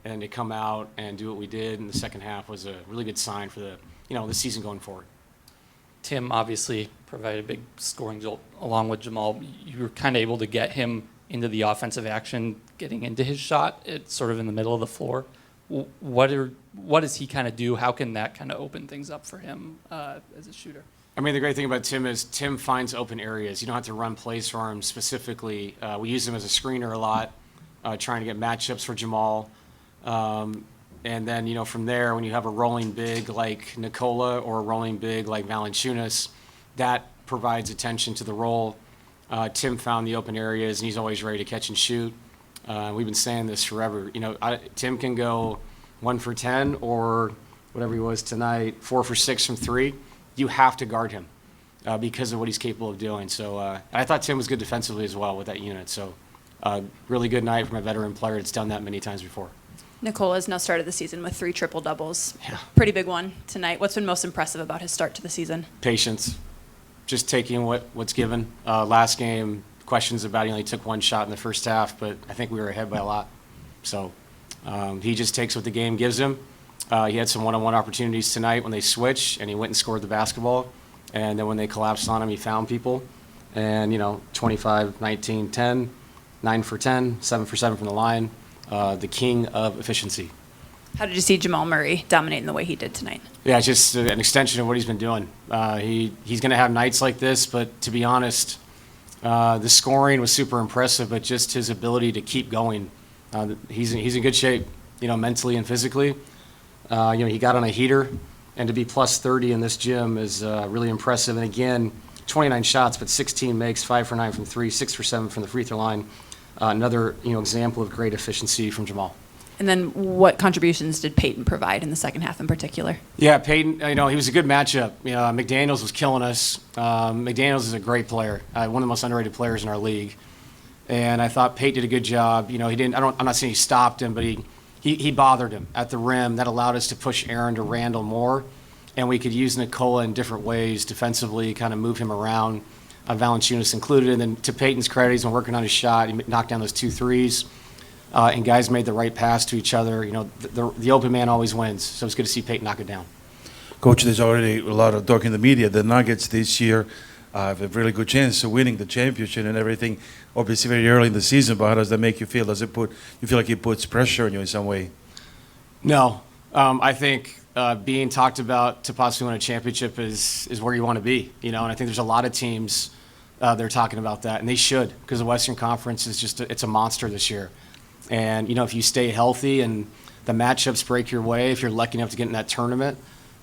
and to come out and do what we did in the second half was a really good sign for the season going forward. Tim obviously provided a big scoring jolt along with Jamal. You were kind of able to get him into the offensive action, getting into his shot. It's sort of in the middle of the floor. What does he kind of do? How can that kind of open things up for him as a shooter? I mean, the great thing about Tim is Tim finds open areas. You don't have to run plays for him specifically. We use him as a screener a lot, trying to get matchups for Jamal. And then, from there, when you have a rolling big like Nikola or a rolling big like Valanciunas, that provides attention to the roll. Tim found the open areas, and he's always ready to catch and shoot. We've been saying this forever. Tim can go 1 for 10 or whatever he was tonight, 4 for 6 from 3. You have to guard him because of what he's capable of doing. So I thought Tim was good defensively as well with that unit. So really good night from a veteran player that's done that many times before. Nicola's now started the season with 3 triple-doubles. Yeah. Pretty big one tonight. What's been most impressive about his start to the season? Patience. Just taking what's given. Last game, questions about he only took 1 shot in the first half, but I think we were ahead by a lot. So he just takes what the game gives him. He had some one-on-one opportunities tonight when they switched, and he went and scored the basketball. And then when they collapsed on him, he found people. And, 25, 19, 10, 9 for 10, 7 for 7 from the line. The king of efficiency. How did you see Jamal Murray dominating the way he did tonight? Yeah, it's just an extension of what he's been doing. He's going to have nights like this, but to be honest, the scoring was super impressive, but just his ability to keep going. He's in good shape, mentally and physically. He got on a heater, and to be plus 30 in this gym is really impressive. And again, 29 shots, but 16 makes, 5 for 9 from 3, 6 for 7 from the free throw line. Another example of great efficiency from Jamal. And then what contributions did Peyton provide in the second half in particular? Yeah, Peyton, he was a good matchup. McDaniels was killing us. McDaniels is a great player, one of the most underrated players in our league. And I thought Peyton did a good job. He didn't. I'm not saying he stopped him, but he bothered him at the rim. That allowed us to push Aaron to Randall more, and we could use Nikola in different ways defensively, kind of move him around. Valanciunas included, and then to Peyton's credit, he's been working on his shot. He knocked down those 2 threes, and guys made the right pass to each other. The open man always wins, so it's good to see Peyton knock it down. Coach, there's already a lot of talk in the media. The Nuggets this year have a really good chance of winning the championship and everything. Obviously, very early in the season, but how does that make you feel? Does you feel like it puts pressure on you in some way? No, I think being talked about to possibly win a championship is where you want to be. And I think there's a lot of teams that are talking about that, and they should, because the Western Conference is it's a monster this year. And if you stay healthy and the matchups break your way, if you're lucky enough to get in that tournament,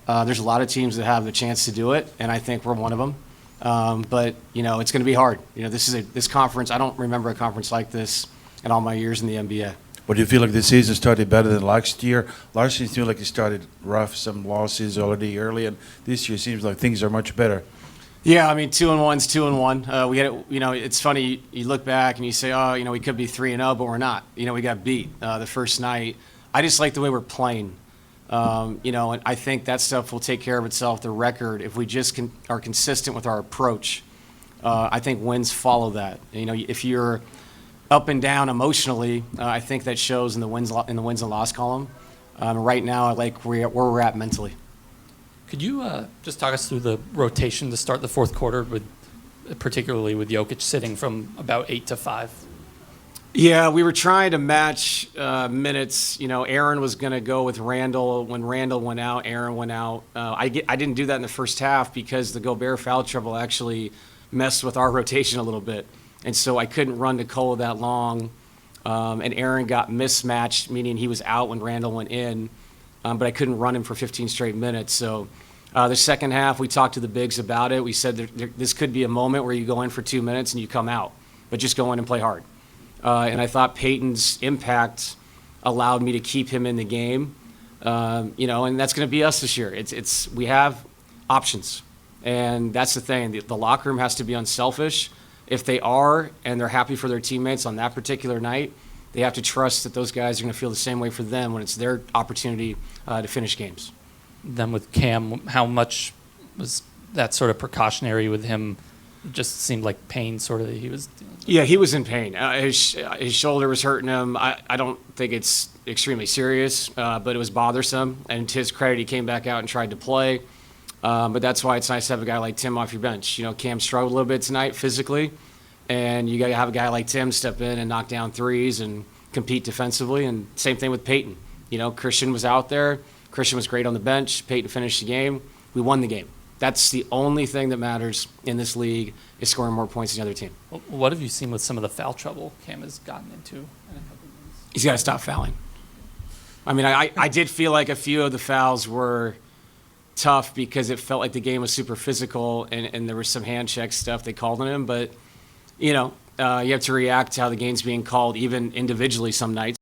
there's a lot of teams that have the chance to do it, and I think we're one of them. But it's going to be hard. This conference. I don't remember a conference like this in all my years in the NBA. But do you feel like the season started better than last year? Last year it seemed like it started rough, some losses already early, and this year it seems like things are much better. Yeah, 2-1's 2-1. We had it. It's funny. You look back and you say, oh, we could be 3-0, but we're not. We got beat the first night. I just like the way we're playing. And I think that stuff will take care of itself. The record, if we just are consistent with our approach, I think wins follow that. If you're up and down emotionally, I think that shows in the wins and loss column. Right now, I like where we're at mentally. Could you just talk us through the rotation to start the fourth quarter, particularly with Jokic sitting from about 8 to 5? Yeah, we were trying to match minutes. Aaron was going to go with Randall. When Randall went out, Aaron went out. I didn't do that in the first half because the Gobert foul trouble actually messed with our rotation a little bit. And so I couldn't run Nikola that long. And Aaron got mismatched, meaning he was out when Randall went in. But I couldn't run him for 15 straight minutes. So the second half, we talked to the bigs about it. We said this could be a moment where you go in for 2 minutes and you come out, but just go in and play hard. And I thought Peyton's impact allowed me to keep him in the game. And that's going to be us this year. We have options, and that's the thing. The locker room has to be unselfish. If they are and they're happy for their teammates on that particular night, they have to trust that those guys are going to feel the same way for them when it's their opportunity to finish games. Then with Cam, how much was that sort of precautionary with him? It just seemed like pain sort of that he was dealing with. Yeah, he was in pain. His shoulder was hurting him. I don't think it's extremely serious, but it was bothersome. And to his credit, he came back out and tried to play. But that's why it's nice to have a guy like Tim off your bench. You know, Cam struggled a little bit tonight physically, and you got to have a guy like Tim step in and knock down threes and compete defensively. And same thing with Peyton. You know, Christian was out there. Christian was great on the bench. Peyton finished the game. We won the game. That's the only thing that matters in this league is scoring more points than the other team. What have you seen with some of the foul trouble Cam has gotten into in a couple of games? He's got to stop fouling. I mean, I did feel like a few of the fouls were tough because it felt like the game was super physical and there was some hand check stuff they called on him. But, you know, you have to react to how the game's being called, even individually some nights.